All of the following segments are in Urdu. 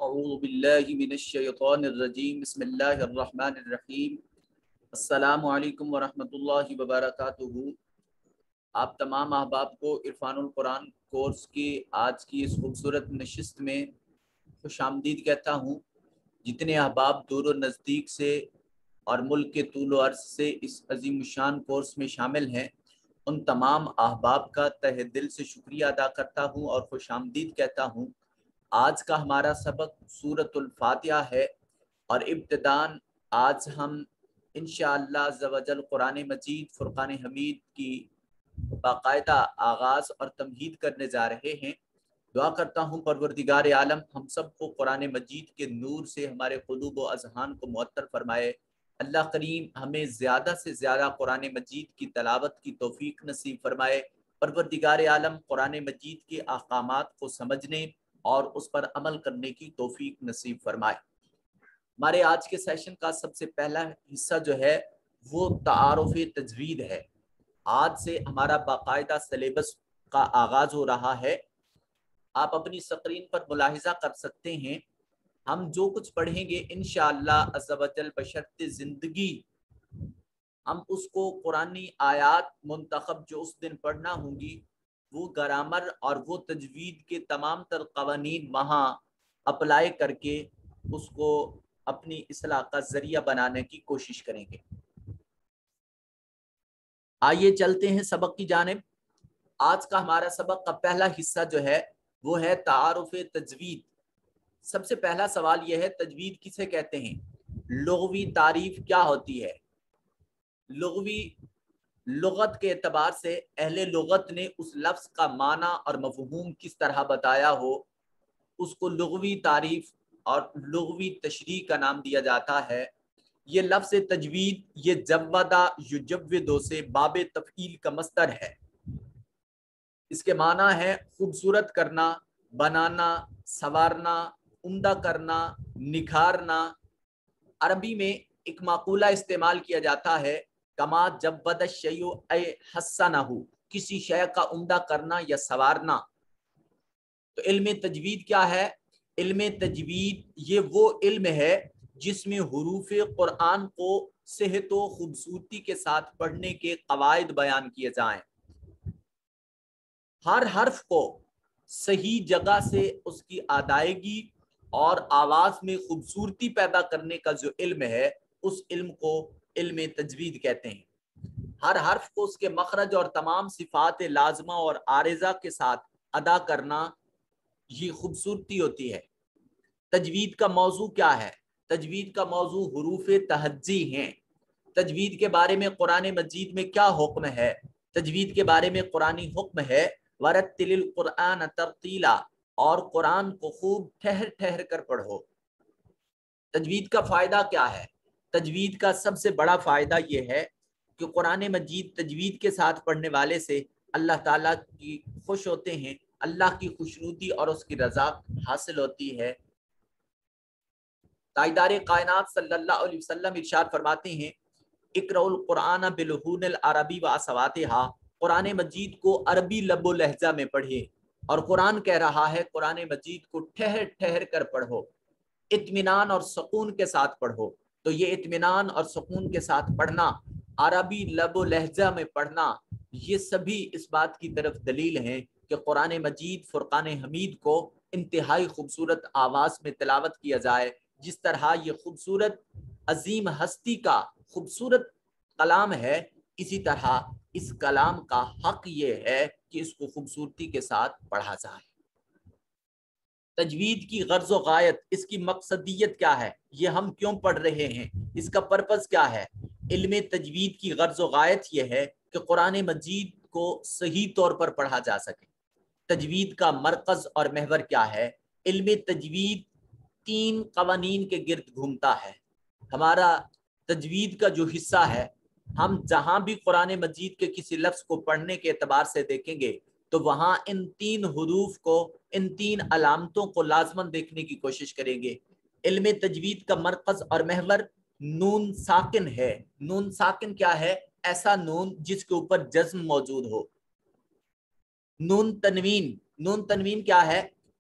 اعوذ باللہ من الشیطان الرجیم بسم اللہ الرحمن الرحیم السلام علیکم ورحمۃ اللہ وبرکاتہ۔ آپ تمام احباب کو عرفان القرآن کورس کی آج کی اس خوبصورت نشست میں خوش آمدید کہتا ہوں۔ جتنے احباب دور و نزدیک سے اور ملک کے طول و عرض سے اس عظیم الشان کورس میں شامل ہیں، ان تمام احباب کا تہ دل سے شکریہ ادا کرتا ہوں اور خوش آمدید کہتا ہوں۔ آج کا ہمارا سبق سورۃ الفاتحہ ہے اور ابتداً آج ہم انشاءاللہ عز و جل قرآن مجید فرقان حمید کی باقاعدہ آغاز اور تمہید کرنے جا رہے ہیں۔ دعا کرتا ہوں پروردگار عالم ہم سب کو قرآن مجید کے نور سے ہمارے قلوب و اذہان کو معطر فرمائے۔ اللہ کریم ہمیں زیادہ سے زیادہ قرآن مجید کی تلاوت کی توفیق نصیب فرمائے۔ پروردگار عالم قرآن مجید کے احکامات کو سمجھنے اور اس پر عمل کرنے کی توفیق نصیب فرمائے۔ ہمارے آج کے سیشن کا سب سے پہلا حصہ جو ہے وہ تعارف تجوید ہے۔ آج سے ہمارا باقاعدہ سلیبس کا آغاز ہو رہا ہے۔ آپ اپنی سکرین پر ملاحظہ کر سکتے ہیں، ہم جو کچھ پڑھیں گے انشاءاللہ عز و جل بشرط زندگی ہم اس کو قرآنی آیات منتخب جو اس دن پڑھنا ہوں گی وہ گرامر اور وہ تجوید کے تمام تر قوانین وہاں اپلائی کر کے اس کو اپنی اصلاح کا ذریعہ بنانے کی کوشش کریں گے۔ آئیے چلتے ہیں سبق کی جانب۔ آج کا ہمارا سبق کا پہلا حصہ جو ہے وہ ہے تعارف تجوید۔ سب سے پہلا سوال یہ ہے، تجوید کسے کہتے ہیں؟ لغوی تعریف کیا ہوتی ہے؟ لغت کے اعتبار سے اہل لغت نے اس لفظ کا معنی اور مفہوم کس طرح بتایا ہو اس کو لغوی تعریف اور لغوی تشریح کا نام دیا جاتا ہے۔ یہ لفظ تجوید یہ جودہ یجودو سے باب تفعیل کا مصدر ہے۔ اس کے معنی ہے خوبصورت کرنا، بنانا، سنوارنا، عمدہ کرنا، نکھارنا۔ عربی میں ایک مقولہ استعمال کیا جاتا ہے، کما جود الشیء ای حسنہ، کسی شے کا عمدہ کرنا یا سنوارنا۔ تو علم تجوید کیا ہے؟ علم تجوید یہ وہ علم ہے جس میں حروف قرآن کو صحت و خوبصورتی کے ساتھ پڑھنے کے قواعد بیان کیے جائیں، ہر حرف کو صحیح جگہ سے اس کی ادائیگی اور آواز میں خوبصورتی پیدا کرنے کا جو علم ہے اس علم کو علم تجوید کہتے ہیں۔ ہر حرف کو اس کے مخرج اور تمام صفات لازمہ اور عارضہ کے ساتھ ادا کرنا یہ خوبصورتی ہوتی ہے۔ تجوید کا موضوع کیا ہے؟ تجوید کا موضوع حروف تہجی ہیں۔ تجوید کے بارے میں قرآن مجید میں کیا حکم ہے؟ تجوید کے بارے میں قرآنی حکم ہے وَرَتِّلِ الْقُرْآنَ تَرْتِیلًا، اور قرآن کو خوب ٹھہر ٹھہر کر پڑھو۔ تجوید کا فائدہ کیا ہے؟ تجوید کا سب سے بڑا فائدہ یہ ہے کہ قرآن مجید تجوید کے ساتھ پڑھنے والے سے اللہ تعالیٰ کی خوش ہوتے ہیں، اللہ کی خوشنودی اور اس کی رضا حاصل ہوتی ہے۔ تاجدار کائنات صلی اللہ علیہ وسلم ارشاد فرماتے ہیں، اقرؤ القرآن بلحون العربی واصواتہا، قرآن مجید کو عربی لب و لہجہ میں پڑھے، اور قرآن کہہ رہا ہے قرآن مجید کو ٹھہر ٹھہر کر پڑھو، اطمینان اور سکون کے ساتھ پڑھو۔ تو یہ اطمینان اور سکون کے ساتھ پڑھنا، عربی لب و لہجہ میں پڑھنا، یہ سبھی اس بات کی طرف دلیل ہیں کہ قرآن مجید فرقان حمید کو انتہائی خوبصورت آواز میں تلاوت کیا جائے۔ جس طرح یہ خوبصورت عظیم ہستی کا خوبصورت کلام ہے، اسی طرح اس کلام کا حق یہ ہے کہ اس کو خوبصورتی کے ساتھ پڑھا جائے۔ تجوید کی غرض و غایت، اس کی مقصدیت کیا ہے؟ یہ ہم کیوں پڑھ رہے ہیں؟ اس کا پرپس کیا ہے؟ علم تجوید کی غرض و غایت یہ ہے کہ قرآن مجید کو صحیح طور پر پڑھا جا سکے۔ تجوید کا مرکز اور محور کیا ہے؟ علم تجوید 3 قوانین کے گرد گھومتا ہے۔ ہمارا تجوید کا جو حصہ ہے، ہم جہاں بھی قرآن مجید کے کسی لفظ کو پڑھنے کے اعتبار سے دیکھیں گے تو وہاں ان 3 حروف کو، ان 3 علامتوں کو لازماً دیکھنے کی کوشش کریں گے۔ علم تجوید کا مرکز اور محور نون ساکن ہے۔ نون ساکن کیا ہے؟ ایسا نون جس کے اوپر جزم موجود ہو۔ نون تنوین، نون تنوین کیا ہے؟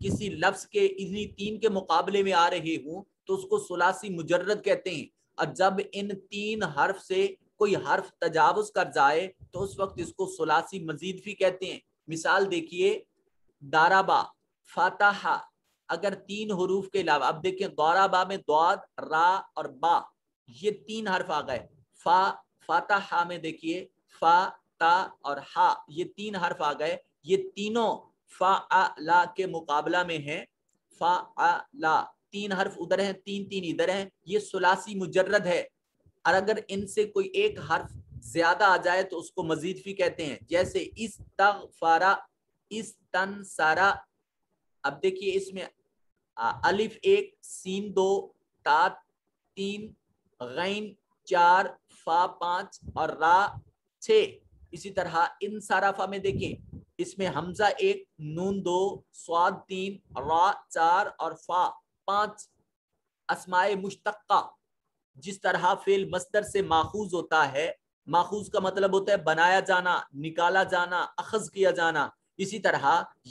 کسی لفظ کے انہی تین کے مقابلے میں آ رہے ہوں تو اس کو ثلاثی مجرد کہتے ہیں، اور جب ان تین حرف سے کوئی حرف تجاوز کر جائے تو اس وقت اس کو ثلاثی مزید بھی کہتے ہیں۔ مثال دیکھیے، دارابا، فاتحہ، اگر تین حروف کے علاوہ، اب دیکھیں دارابا میں دعاد، را اور با، یہ تین حرف آ گئے۔ فاتحہ میں دیکھیے فا، تا اور ہا، یہ تین حرف آ گئے، یہ تینوں فعلا کے مقابلہ میں ہیں۔ فعلا، تین حرف ادھر ہیں، تین تین ادھر ہیں، یہ ثلاثی مجرد ہے، اور اگر ان سے کوئی ایک حرف زیادہ آ جائے تو اس کو مزید فی کہتے ہیں، جیسے استغفارا، استنصارا۔ اب دیکھیے اس میں الف ایک، سین دو، تا تین، غین چار، فا پانچ اور را چھ۔ اسی طرح انصرافہ میں دیکھیں، اس میں حمزہ ایک، نون دو، صاد تین، را چار اور فا پانچ۔ اسماء مشتقہ، جس طرح فعل مصدر سے ماخوذ ہوتا ہے، ماخوذ کا مطلب ہوتا ہے بنایا جانا، نکالا جانا، اخذ کیا جانا، اسی طرح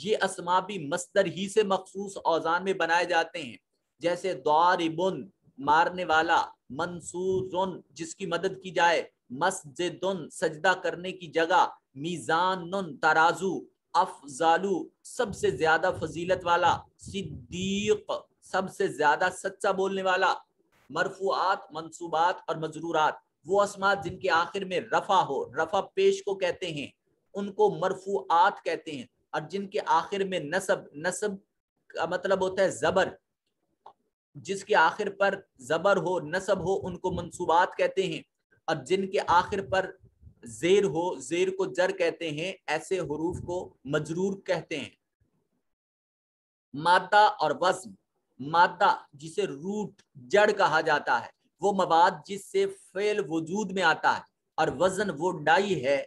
یہ اسماء بھی مصدر ہی سے مخصوص اوزان میں بنائے جاتے ہیں، جیسے ضاربن مارنے والا، منصورن جس کی مدد کی جائے، مسجدن سجدہ کرنے کی جگہ، میزانن ترازو، افضالو سب سے زیادہ فضیلت والا، صدیق سب سے زیادہ سچا بولنے والا۔ مرفوعات، منصوبات اور مجرورات، وہ اسماء جن کے آخر میں رفع ہو، رفع پیش کو کہتے ہیں، ان کو مرفوعات کہتے ہیں، اور جن کے آخر میں نصب، نصب کا مطلب ہوتا ہے زبر، جس کے آخر پر زبر ہو، نصب ہو، ان کو منصوبات کہتے ہیں، اور جن کے آخر پر زیر ہو، زیر کو جر کہتے ہیں، ایسے حروف کو مجرور کہتے ہیں۔ مادہ اور وزن، مادہ جسے روٹ، جڑ کہا جاتا ہے، وہ مواد جس سے فعل وجود میں آتا ہے، اور وزن وہ ڈائی ہے،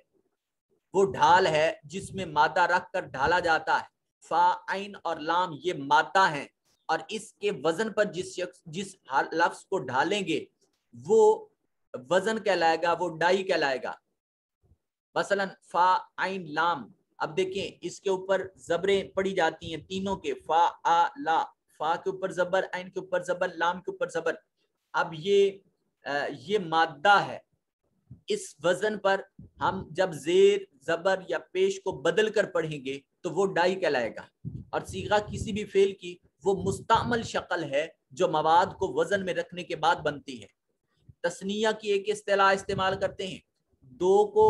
وہ ڈھال ہے جس میں مادہ رکھ کر ڈھالا جاتا ہے۔ فا، عین اور لام یہ مادہ ہیں، اور اس کے وزن پر جس لفظ کو ڈھالیں گے وہ وزن کہلائے گا، وہ ڈائی کہلائے گا۔ مثلا فا، عین، لام، اب دیکھیں اس کے اوپر زبریں پڑی جاتی ہیں تینوں کے، فا، آ، لا، فا کے اوپر زبر، عین کے اوپر زبر، لام کے اوپر زبر۔ اب یہ مادہ ہے، اس وزن پر ہم جب زیر، زبر یا پیش کو بدل کر پڑھیں گے تو وہ ڈائی کہلائے گا۔ اور صیغہ کسی بھی فعل کی وہ مستعمل شکل ہے جو مواد کو وزن میں رکھنے کے بعد بنتی ہے۔ تثنیہ کی ایک اصطلاح استعمال کرتے ہیں، دو کو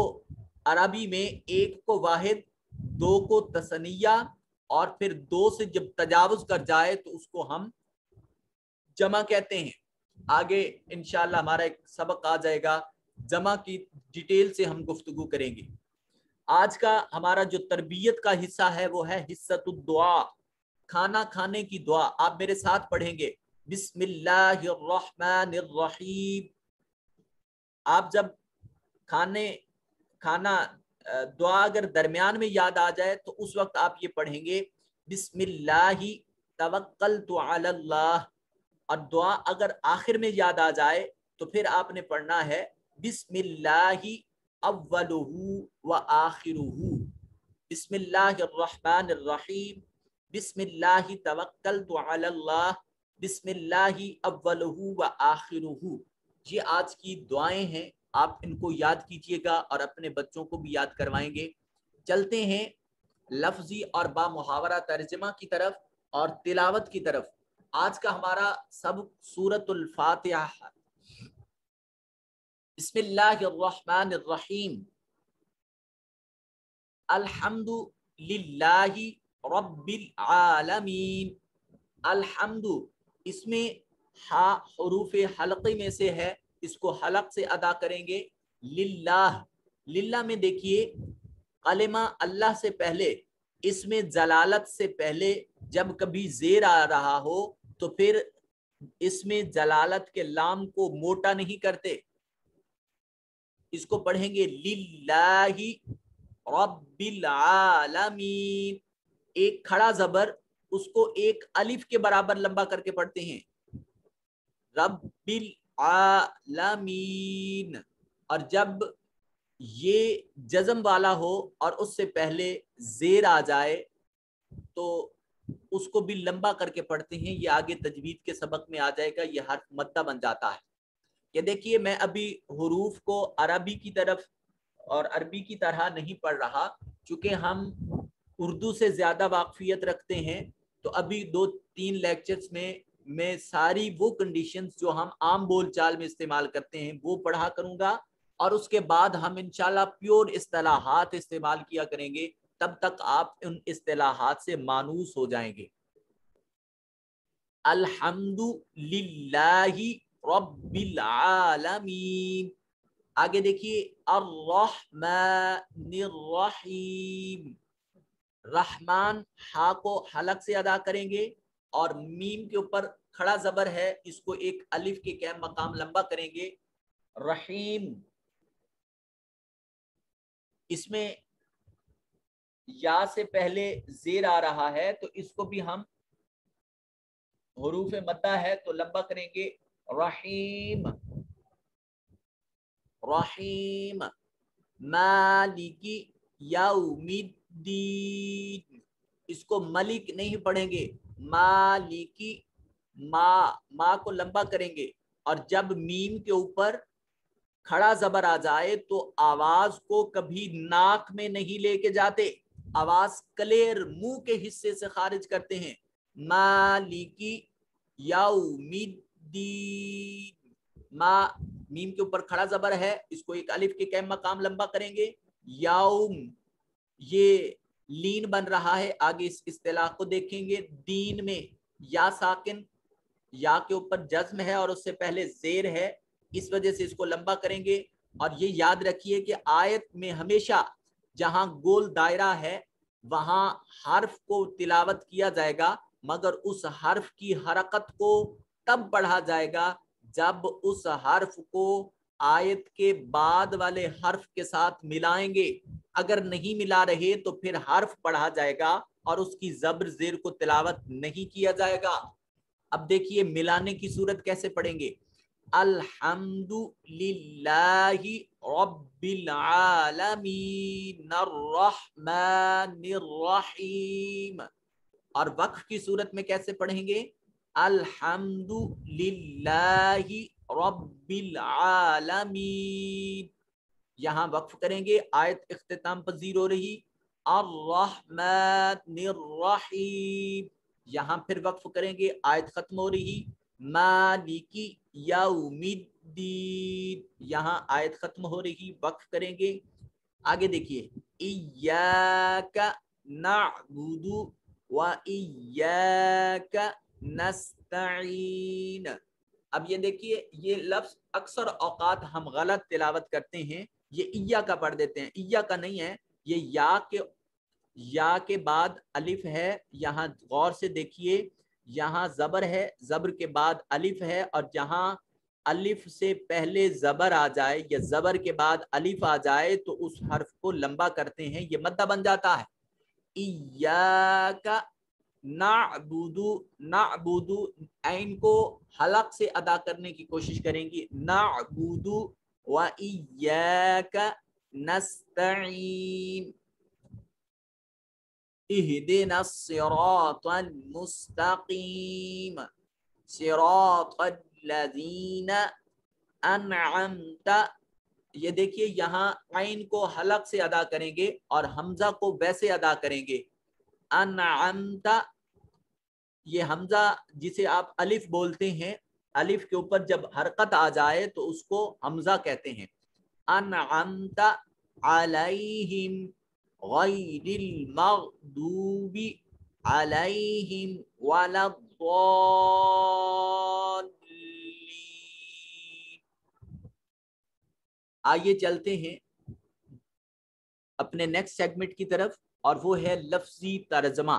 عربی میں ایک کو واحد، دو کو تثنیہ، اور پھر دو سے جب تجاوز کر جائے تو اس کو ہم جمع کہتے ہیں۔ آگے انشاءاللہ ہمارا ایک سبق آ جائے گا، جمع کی ڈیٹیل سے ہم گفتگو کریں گے۔ آج کا ہمارا جو تربیت کا حصہ ہے وہ ہے حصۃ الدعا، کھانا کھانے کی دعا۔ آپ میرے ساتھ پڑھیں گے، بسم اللہ الرحمن الرحیم۔ آپ جب کھانا دعا اگر درمیان میں یاد آ جائے تو اس وقت آپ یہ پڑھیں گے، بسم اللہ توکلت علی اللہ، اور دعا اگر آخر میں یاد آ جائے تو پھر آپ نے پڑھنا ہے، بسم اللہ اولہ و آخرہ، بسم اللہ الرحمن الرحیم، بسم اللہ توکلت علی اللہ، بسم اللہ اولہ و آخرہ۔ یہ آج کی دعائیں ہیں، آپ ان کو یاد کیجئے گا اور اپنے بچوں کو بھی یاد کروائیں گے۔ چلتے ہیں لفظی اور با محاورہ ترجمہ کی طرف اور تلاوت کی طرف۔ آج کا ہمارا سبق سورۃ الفاتحہ۔ بسم اللہ الرحمن الرحیم، الحمد للہ رب العالمین۔ الحمد، اس میں ہا حروف حلقے میں سے ہے، اس کو حلق سے ادا کریں گے۔ للہ، للہ میں دیکھیے کلمہ اللہ سے پہلے، اس میں جلالت سے پہلے جب کبھی زیر آ رہا ہو تو پھر اس میں جلالت کے لام کو موٹا نہیں کرتے، اس کو پڑھیں گے للہ رب العالمین۔ ایک کھڑا زبر اس کو ایک الف کے برابر لمبا کر کے پڑھتے ہیں، رب العالمین۔ اور جب یہ جزم والا ہو اور اس سے پہلے زیر آ جائے تو اس کو بھی لمبا کر کے پڑھتے ہیں، یہ آگے تجوید کے سبق میں آ جائے گا، یہ حرف مدہ بن جاتا ہے۔ یہ دیکھیے میں ابھی حروف کو عربی کی طرف اور عربی کی طرح نہیں پڑھ رہا، چونکہ ہم اردو سے زیادہ واقفیت رکھتے ہیں، تو ابھی 2-3 لیکچرز میں ساری وہ کنڈیشنز جو ہم عام بول چال میں استعمال کرتے ہیں وہ پڑھا کروں گا، اور اس کے بعد ہم انشاءاللہ پیور اصطلاحات استعمال کیا کریں گے، تب تک آپ ان اصطلاحات سے مانوس ہو جائیں گے۔ الحمد للہ رب العالمین۔ آگے دیکھیے الرحمن الرحیم، رحمان ہا کو حلق سے ادا کریں گے اور میم کے اوپر کھڑا زبر ہے، اس کو ایک الف کے قیم مقام لمبا کریں گے۔ رحیم، اس میں یا سے پہلے زیر آ رہا ہے تو اس کو بھی ہم حروف مدہ ہے تو لمبا کریں گے۔ رحیم رحیم، مالکی یوم الدین، اس کو ملک نہیں پڑھیں گے، مالکی، ما کو لمبا کریں گے، اور جب میم کے اوپر کھڑا زبر آ جائے تو آواز کو کبھی ناک میں نہیں لے کے جاتے، آواز کلیئر منہ کے حصے سے خارج کرتے ہیں۔ مالکی یوم الدین، ما میم کے اوپر کھڑا زبر ہے، اس کو ایک الف کے قیم مقام لمبا کریں گے۔ یوم، یہ لین بن رہا ہے، آگے اس اصطلاح کو دیکھیں گے۔ دین میں یا ساکن، یا کے اوپر جزم ہے اور اس سے پہلے زیر ہے، اس وجہ سے اس کو لمبا کریں گے۔ اور یہ یاد رکھیے کہ آیت میں ہمیشہ جہاں گول دائرہ ہے وہاں حرف کو تلاوت کیا جائے گا، مگر اس حرف کی حرکت کو تب پڑھا جائے گا جب اس حرف کو آیت کے بعد والے حرف کے ساتھ ملائیں گے، اگر نہیں ملا رہے تو پھر حرف پڑھا جائے گا اور اس کی زبر زیر کو تلاوت نہیں کیا جائے گا۔ اب دیکھیے ملانے کی صورت کیسے پڑھیں گے۔ الحمد للہ رب العالمین الرحمن الرحیم، اور وقف کی صورت میں کیسے پڑھیں گے۔ الحمد للہ رب العالمین، یہاں وقف کریں گے، آیت اختتام پذیر ہو رہی۔ الرحمن الرحیم، یہاں پھر وقف کریں گے، آیت ختم ہو رہی۔ مالکی یوم الدین، یہاں آیت ختم ہو رہی، وقف کریں گے۔ آگے دیکھیے ایاک نعبد و ایاک نستعین، اب یہ دیکھیے یہ لفظ اکثر اوقات ہم غلط تلاوت کرتے ہیں، یہ ایا کا پڑھ دیتے ہیں، ایا کا نہیں ہے، یہ یا کے بعد الف ہے، یہاں غور سے دیکھیے، یہاں زبر ہے، زبر کے بعد الف ہے، اور جہاں الف سے پہلے زبر آ جائے یا زبر کے بعد الف آ جائے تو اس حرف کو لمبا کرتے ہیں، یہ مدہ بن جاتا ہے۔ ایاک نعبد، عین کو حلق سے ادا کرنے کی کوشش کریں گی، نعبد و ایاک نستعین، اہدنا الصراط المستقیم صراط الذین انعمت، یہ دیکھیے یہاں عین کو حلق سے ادا کریں گے اور حمزہ کو ویسے ادا کریں گے۔ انعمت، یہ حمزہ جسے آپ الف بولتے ہیں، الف کے اوپر جب حرکت آ جائے تو اس کو حمزہ کہتے ہیں۔ انعمت علیہم غیر المغضوب علیہم ولا الضالین۔ آئیے چلتے ہیں اپنے نیکسٹ سیگمنٹ کی طرف، اور وہ ہے لفظی ترجمہ۔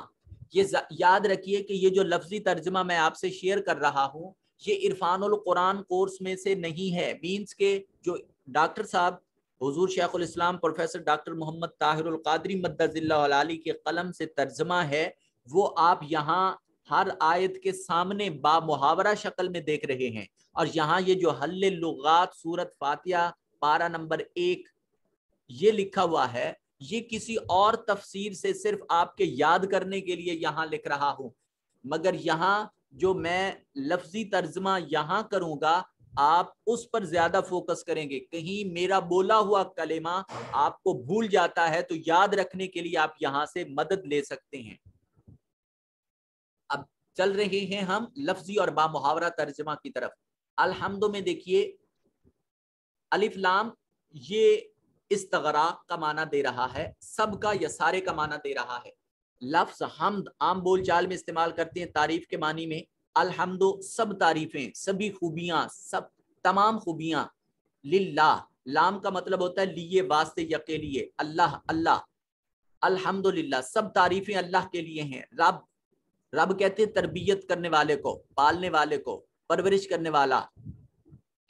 یہ یاد رکھیے کہ یہ جو لفظی ترجمہ میں آپ سے شیئر کر رہا ہوں یہ عرفان القرآن کورس میں سے نہیں ہے، مینس کے جو ڈاکٹر صاحب حضور شیخ الاسلام پروفیسر ڈاکٹر محمد طاہر القادری مدد اللہ علی کے قلم سے ترجمہ ہے، وہ آپ یہاں ہر آیت کے سامنے با محاورہ شکل میں دیکھ رہے ہیں، اور یہاں یہ جو حل لغات سورت فاتحہ پارہ نمبر 1 یہ لکھا ہوا ہے، یہ کسی اور تفسیر سے صرف آپ کے یاد کرنے کے لیے یہاں لکھ رہا ہوں، مگر یہاں جو میں لفظی ترجمہ یہاں کروں گا آپ اس پر زیادہ فوکس کریں گے. کہیں میرا بولا ہوا کلمہ آپ کو بھول جاتا ہے تو یاد رکھنے کے لیے آپ یہاں سے مدد لے سکتے ہیں. اب چل رہے ہیں ہم لفظی اور با محاورہ ترجمہ کی طرف. الحمد میں دیکھیے الف لام یہ استغراق کا معنی دے رہا ہے، سب کا یا سارے کا معنی دے رہا ہے. لفظ حمد عام بول چال میں استعمال کرتے ہیں تعریف کے معنی میں. الحمد سب تعریفیں، سبھی خوبیاں، سب تمام خوبیاں. للہ لام کا مطلب ہوتا ہے لیے، واسطے، یا کے لیے. اللہ اللہ. الحمدللہ سب تعریفیں اللہ کے لیے ہیں. رب رب کہتے ہیں تربیت کرنے والے کو، پالنے والے کو، پرورش کرنے والا.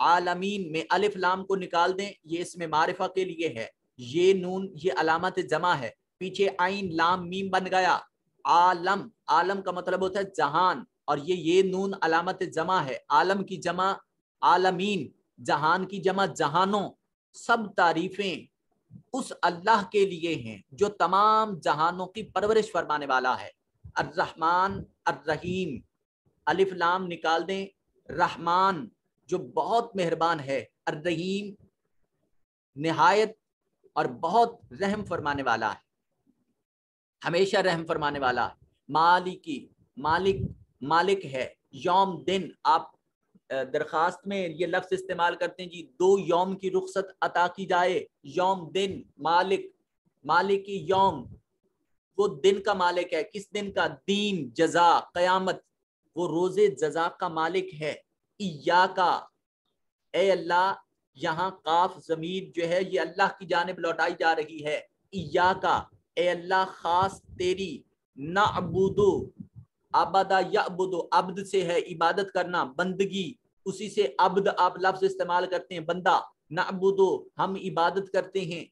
عالمین میں الف لام کو نکال دیں، یہ اسم معرفہ کے لیے ہے. یہ نون یہ علامت جمع ہے، پیچھے عین لام میم بن گیا. عالم عالم کا مطلب ہوتا ہے جہان، اور یہ نون علامت جمع ہے. عالم کی جمع عالمین، جہان کی جمع جہانوں. سب تعریفیں اس اللہ کے لیے ہیں جو تمام جہانوں کی پرورش فرمانے والا ہے. الرحمن الرحیم الف لام نکال دیں. رحمان جو بہت مہربان ہے، الرحیم نہایت اور بہت رحم فرمانے والا ہے، ہمیشہ رحم فرمانے والا. مالکی مالک مالک ہے. یوم دن آپ درخواست میں یہ لفظ استعمال کرتے ہیں جی 2 یوم کی رخصت عطا کی جائے. یوم دن مالک، مالکی یوم وہ دن کا مالک ہے. کس دن کا؟ دین، جزا، قیامت. وہ روز جزا کا مالک ہے. ایاکا اے اللہ، یہاں قاف ضمیر جو ہے یہ اللہ کی جانب لوٹائی جا رہی ہے. ایاکا اے اللہ خاص تیری. نعبدو عبدہ یعبدو عبد سے ہے عبادت کرنا، بندگی، اسی سے عبد آپ لفظ استعمال کرتے ہیں بندہ. نعبدو ہم عبادت کرتے ہیں.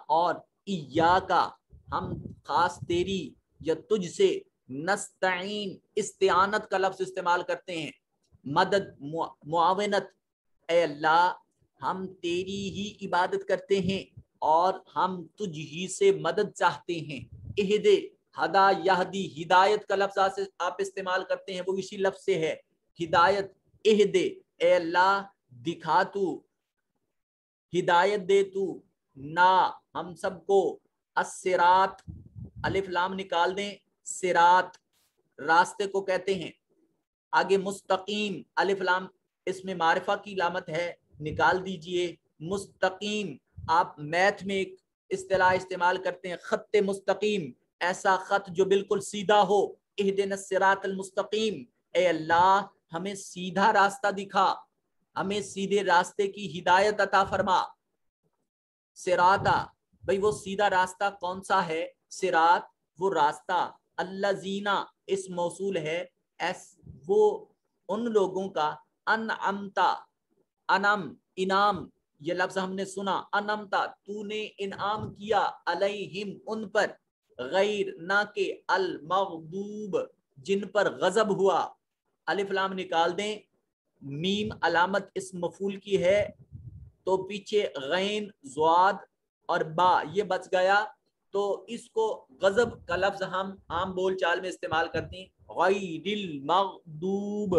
اور ایاکا ہم خاص تیری یا تجھ سے. نستعین استعانت کا لفظ استعمال کرتے ہیں، مدد، معاونت. اے اللہ ہم تیری ہی عبادت کرتے ہیں اور ہم تجھ ہی سے مدد چاہتے ہیں. اہدے ہدا یہدی ہدایت کا لفظ آپ استعمال کرتے ہیں، وہ اسی لفظ سے ہے ہدایت. اہدے اے اللہ دکھا تو، ہدایت دے تو. نا ہم سب کو. الصراط الف لام نکال دیں. صراط راستے کو کہتے ہیں. آگے مستقیم الف لام اس میں معرفہ کی علامت ہے، نکال دیجئے. مستقیم آپ میتھ میں ایک اصطلاح استعمال کرتے ہیں خط مستقیم، ایسا خط جو بالکل سیدھا ہو. اہدنا الصراط المستقیم اے اللہ ہمیں سیدھا راستہ دکھا، ہمیں سیدھے راستے کی ہدایت عطا فرما. صراطا بھئی وہ سیدھا راستہ کون سا ہے؟ صراط وہ راستہ. الذین اس موصول ہے، وہ ان لوگوں کا. انعمتا انم انعام یہ لفظ ہم نے سنا. انعمتا تو نے انعام کیا. علیہم ان پر. غیر نہ کہ المغضوب جن پر غضب ہوا. الف لام نکال دیں. میم علامت اس مفعول کی ہے تو پیچھے غین زواد اور با یہ بچ گیا، تو اس کو غضب کا لفظ ہم عام بول چال میں استعمال کرتے ہیں. غیر المغضوب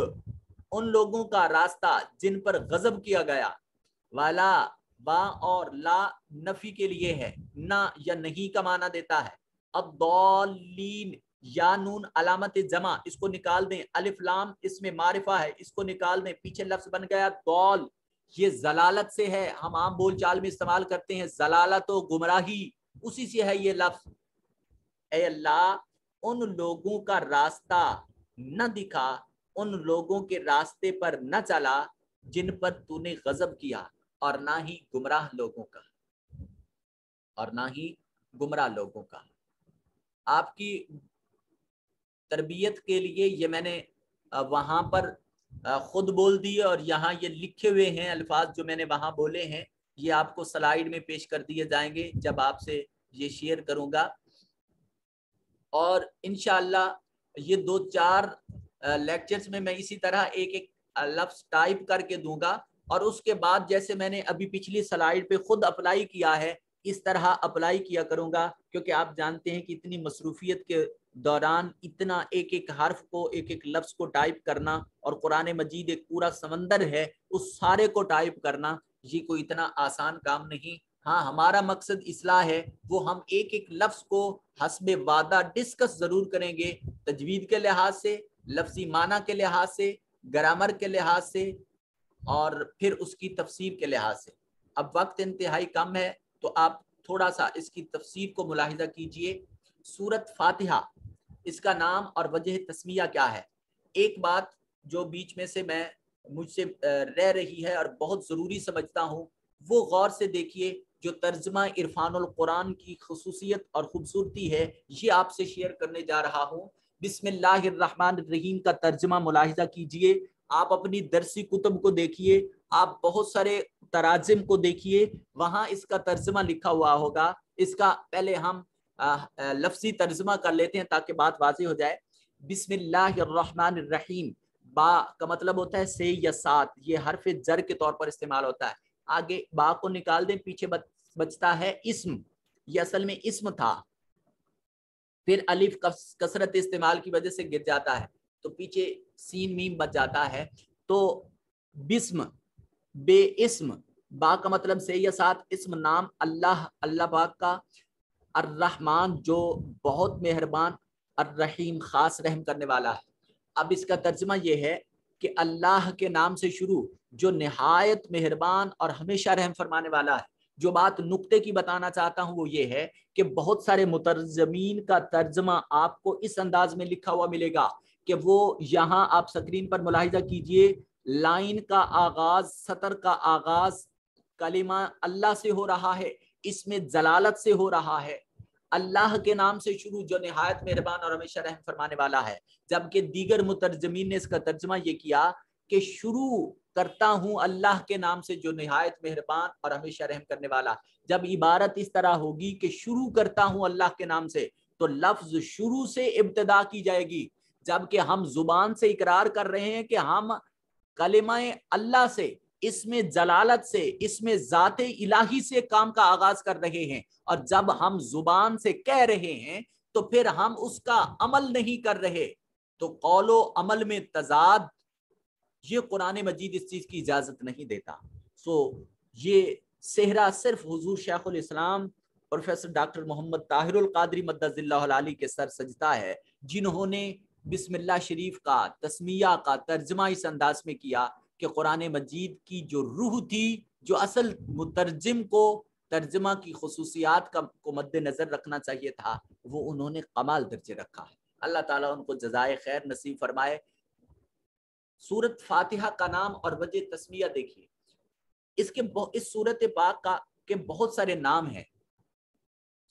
ان لوگوں کا راستہ جن پر غضب کیا گیا. والا با اور لا نفی کے لیے ہے، نہ یا نہیں کا معنی دیتا ہے. الضالین یا نون علامت جمع اس کو نکال دیں. الف لام اس میں معرفہ ہے، اس کو نکال دیں. پیچھے لفظ بن گیا ضال، یہ ضلالت سے ہے، ہم عام بول چال میں استعمال کرتے ہیں ضلالت و گمراہی، اسی سے ہے یہ لفظ. اے اللہ ان لوگوں کا راستہ نہ دکھا، ان لوگوں کے راستے پر نہ چلا جن پر تو نے غضب کیا، اور نہ ہی گمراہ لوگوں کا، اور نہ ہی گمراہ لوگوں کا. آپ کی تربیت کے لیے یہ میں نے وہاں پر خود بول دیے اور یہاں یہ لکھے ہوئے ہیں الفاظ جو میں نے وہاں بولے ہیں، یہ آپ کو سلائیڈ میں پیش کر دیے جائیں گے جب آپ سے یہ شیئر کروں گا. اور انشاءاللہ یہ 2-4 لیکچرز میں اسی طرح ایک ایک لفظ ٹائپ کر کے دوں گا، اور اس کے بعد جیسے میں نے ابھی پچھلی سلائیڈ پہ خود اپلائی کیا ہے اس طرح اپلائی کیا کروں گا، کیونکہ آپ جانتے ہیں کہ اتنی مصروفیت کے دوران اتنا ایک ایک حرف کو، ایک ایک لفظ کو ٹائپ کرنا، اور قرآن مجید ایک پورا سمندر ہے، اس سارے کو ٹائپ کرنا یہ کوئی اتنا آسان کام نہیں۔ ہاں ہمارا مقصد اصلاح ہے، وہ ہم ایک ایک لفظ کو حسب وعدہ ڈسکس ضرور کریں گے، تجوید کے لحاظ سے، لفظی معنی کے لحاظ سے، گرامر کے لحاظ سے، اور پھر اس کی تفسیر کے لحاظ سے۔ اب وقت انتہائی کم ہے تو آپ تھوڑا سا اس کی تفسیر کو ملاحظہ کیجئے۔ سورت فاتحہ، اس کا نام اور وجہ تسمیہ کیا ہے؟ ایک بات جو بیچ میں سے مجھ سے رہ رہی ہے اور بہت ضروری سمجھتا ہوں، وہ غور سے دیکھیے۔ جو ترجمہ عرفان القرآن کی خصوصیت اور خوبصورتی ہے، یہ آپ سے شیئر کرنے جا رہا ہوں۔ بسم اللہ الرحمن الرحیم کا ترجمہ ملاحظہ کیجئے۔ آپ اپنی درسی کتب کو دیکھیے، آپ بہت سارے تراجم کو دیکھیے، وہاں اس کا ترجمہ لکھا ہوا ہوگا۔ اس کا پہلے ہم لفظی ترجمہ کر لیتے ہیں تاکہ بات واضح ہو جائے۔ بسم اللہ الرحمن الرحیم، با کا مطلب ہوتا ہے سے یا ساتھ، یہ حرف جر کے طور پر استعمال ہوتا ہے۔ آگے با کو نکال دیں، پیچھے بچتا ہے اسم، یہ اصل میں اسم تھا، پھر الف کثرت استعمال کی وجہ سے گر جاتا ہے تو پیچھے سین میم بچ جاتا ہے۔ تو بسم، بے اسم، با کا مطلب سے یا ساتھ، اسم نام اللہ، اللہ پاک کا، الرحمن جو بہت مہربان، الرحیم خاص رحم کرنے والا ہے۔ اب اس کا ترجمہ یہ ہے کہ اللہ کے نام سے شروع جو نہایت مہربان اور ہمیشہ رحم فرمانے والا ہے۔ جو بات نقطے کی بتانا چاہتا ہوں وہ یہ ہے کہ بہت سارے مترجمین کا ترجمہ آپ کو اس انداز میں لکھا ہوا ملے گا کہ وہ یہاں آپ سکرین پر ملاحظہ کیجئے، لائن کا آغاز، سطر کا آغاز کلمہ اللہ سے ہو رہا ہے، اس میں جلالت سے ہو رہا ہے، اللہ کے نام سے شروع جو نہایت مہربان اور ہمیشہ رحم فرمانے والا ہے۔ جبکہ دیگر مترجمین نے اس کا ترجمہ یہ کیا کہ شروع کرتا ہوں اللہ کے نام سے جو نہایت مہربان اور ہمیشہ رحم کرنے والا۔ جب عبارت اس طرح ہوگی کہ شروع کرتا ہوں اللہ کے نام سے، تو لفظ شروع سے ابتدا کی جائے گی، جبکہ ہم زبان سے اقرار کر رہے ہیں کہ ہم کلمہ اللہ سے، اس میں جلالت سے، اس میں ذات الہی سے کام کا آغاز کر رہے ہیں، اور جب ہم زبان سے کہہ رہے ہیں تو پھر ہم اس کا عمل نہیں کر رہے، تو قول و عمل میں تضاد، یہ قرآن مجید اس چیز کی اجازت نہیں دیتا۔ یہ صحرا صرف حضور شیخ الاسلام پروفیسر ڈاکٹر محمد طاہر القادری مدد اللہ العالی کے سر سجدہ ہے، جنہوں نے بسم اللہ شریف کا تسمیہ کا ترجمہ اس انداز میں کیا کہ قرآن مجید کی جو روح تھی، جو اصل مترجم کو ترجمہ کی خصوصیات کو مد نظر رکھنا چاہیے تھا، وہ انہوں نے کمال درجے رکھا ہے۔ اللہ تعالیٰ ان کو جزائے خیر نصیب فرمائے۔ سورت فاتحہ کا نام اور وجہ تسمیہ دیکھیے، اس سورت پاک کا کے بہت سارے نام ہیں۔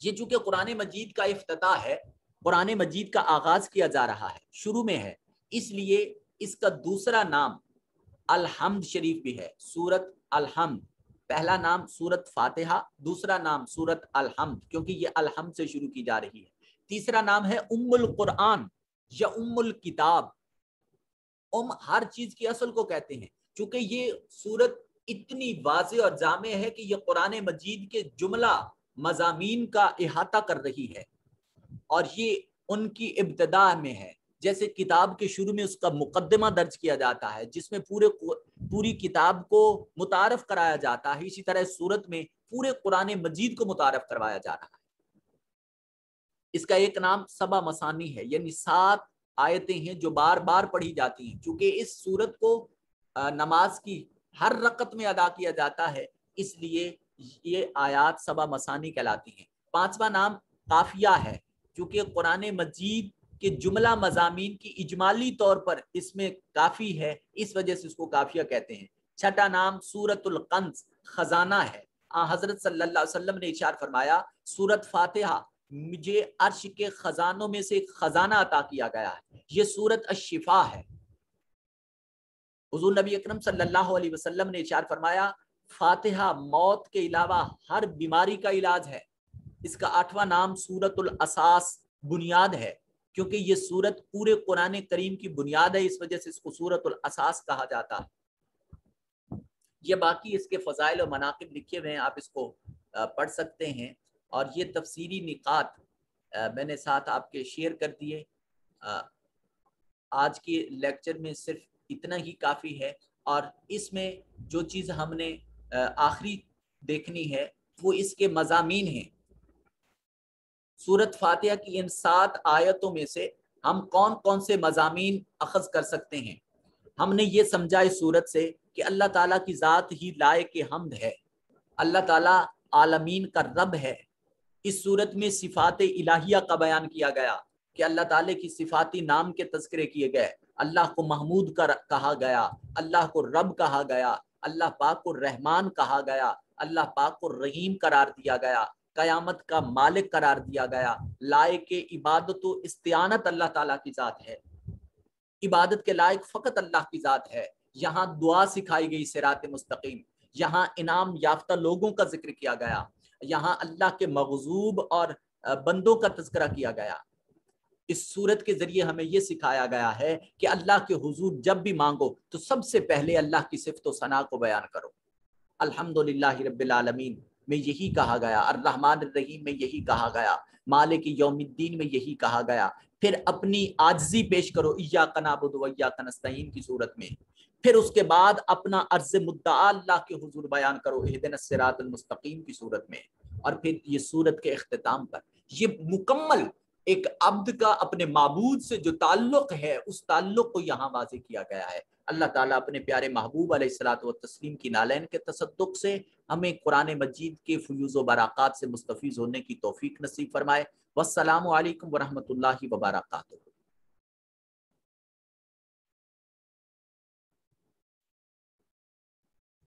یہ چونکہ قرآن مجید کا افتتاح ہے، قرآن مجید کا آغاز کیا جا رہا ہے، شروع میں ہے، اس لیے اس کا دوسرا نام الحمد شریف بھی ہے۔ سورت الحمد، پہلا نام سورت فاتحہ، دوسرا نام سورت الحمد، کیونکہ یہ الحمد سے شروع کی جا رہی ہے۔ تیسرا نام ہے ام القرآن یا ام الکتاب۔ ہر چیز کی اصل کو کہتے ہیں، چونکہ یہ سورت اتنی واضح اور جامع ہے کہ یہ قرآن مجید کے جملہ مضامین کا احاطہ کر رہی ہے، اور یہ ان کی ابتدا میں ہے۔ جیسے کتاب کے شروع میں اس کا مقدمہ درج کیا جاتا ہے جس میں پوری کتاب کو متعارف کرایا جاتا ہے، اسی طرح سورت میں پورے قرآن مجید کو متعارف کروایا جا رہا ہے۔ اس کا ایک نام سبع مثانی ہے، یعنی 7 آیتیں ہیں جو بار بار پڑھی جاتی ہیں، چونکہ اس سورت کو نماز کی ہر رکعت میں ادا کیا جاتا ہے، اس لیے یہ آیات سبع مثانی کہلاتی ہیں۔ 5واں نام قافیہ ہے، چونکہ قرآن مجید کے جملہ مضامین کی اجمالی طور پر اس میں کافی ہے، اس وجہ سے اس کو قافیہ کہتے ہیں۔ 6واں نام سورت الکنز، خزانہ ہے۔ حضرت صلی اللہ علیہ وسلم نے ارشاد فرمایا، سورت فاتحہ مجھے عرش کے خزانوں میں سے ایک خزانہ عطا کیا گیا ہے، یہ سورت الشفا ہے۔ حضور نبی اکرم صلی اللہ علیہ وسلم نے ارشاد فرمایا، فاتحہ موت کے علاوہ ہر بیماری کا علاج ہے۔ اس کا 8واں نام سورت الاساس، بنیاد ہے، کیونکہ یہ سورت پورے قرآن کریم کی بنیاد ہے، اس وجہ سے اس کو سورت الاساس کہا جاتا ہے۔ یہ باقی اس کے فضائل و مناقب لکھے ہوئے ہیں، آپ اس کو پڑھ سکتے ہیں، اور یہ تفسیری نکات میں نے ساتھ آپ کے شیئر کر دیے۔ آج کے لیکچر میں صرف اتنا ہی کافی ہے، اور اس میں جو چیز ہم نے آخری دیکھنی ہے وہ اس کے مضامین ہیں۔ سورۃ فاتحہ کی ان 7 آیتوں میں سے ہم کون کون سے مضامین اخذ کر سکتے ہیں؟ ہم نے یہ سمجھا اس سورت سے کہ اللہ تعالیٰ کی ذات ہی لائق حمد ہے، اللہ تعالیٰ عالمین کا رب ہے۔ اس صورت میں صفات الہیہ کا بیان کیا گیا کہ اللہ تعالیٰ کی صفاتی نام کے تذکرے کیے گئے، اللہ کو محمود کہا گیا، اللہ کو رب کہا گیا، اللہ پاک کو رحمان کہا گیا، اللہ پاک کو رحیم قرار دیا گیا، قیامت کا مالک قرار دیا گیا۔ لائق عبادت و استعانت اللہ تعالیٰ کی ذات ہے، عبادت کے لائق فقط اللہ کی ذات ہے۔ یہاں دعا سکھائی گئی صراط مستقیم، یہاں انعام یافتہ لوگوں کا ذکر کیا گیا، یہاں اللہ کے مغضوب اور بندوں کا تذکرہ کیا گیا۔ اس صورت کے ذریعے ہمیں یہ سکھایا گیا ہے کہ اللہ کے حضور جب بھی مانگو تو سب سے پہلے اللہ کی صفت و ثنا کو بیان کرو۔ الحمدللہ رب العالمین میں یہی کہا گیا، الرحمن الرحیم میں یہی کہا گیا، مالک یوم الدین میں یہی کہا گیا۔ پھر اپنی عاجزی پیش کرو ایاک نعبد و ایاک نستعین کی صورت میں، پھر اس کے بعد اپنا عرض مدعا اللہ کے حضور بیان کرو اہدنا الصراط المستقیم کی صورت میں، اور پھر یہ صورت کے اختتام پر یہ مکمل ایک عبد کا اپنے معبود سے جو تعلق ہے اس تعلق کو یہاں واضح کیا گیا ہے۔ اللہ تعالیٰ اپنے پیارے محبوب علیہ الصلوۃ والتسلیم کی نالین کے تصدق سے ہمیں قرآن مجید کے فیوز و براکات سے مستفیض ہونے کی توفیق نصیب فرمائے۔ والسلام علیکم ورحمۃ اللہ وبرکاتہ۔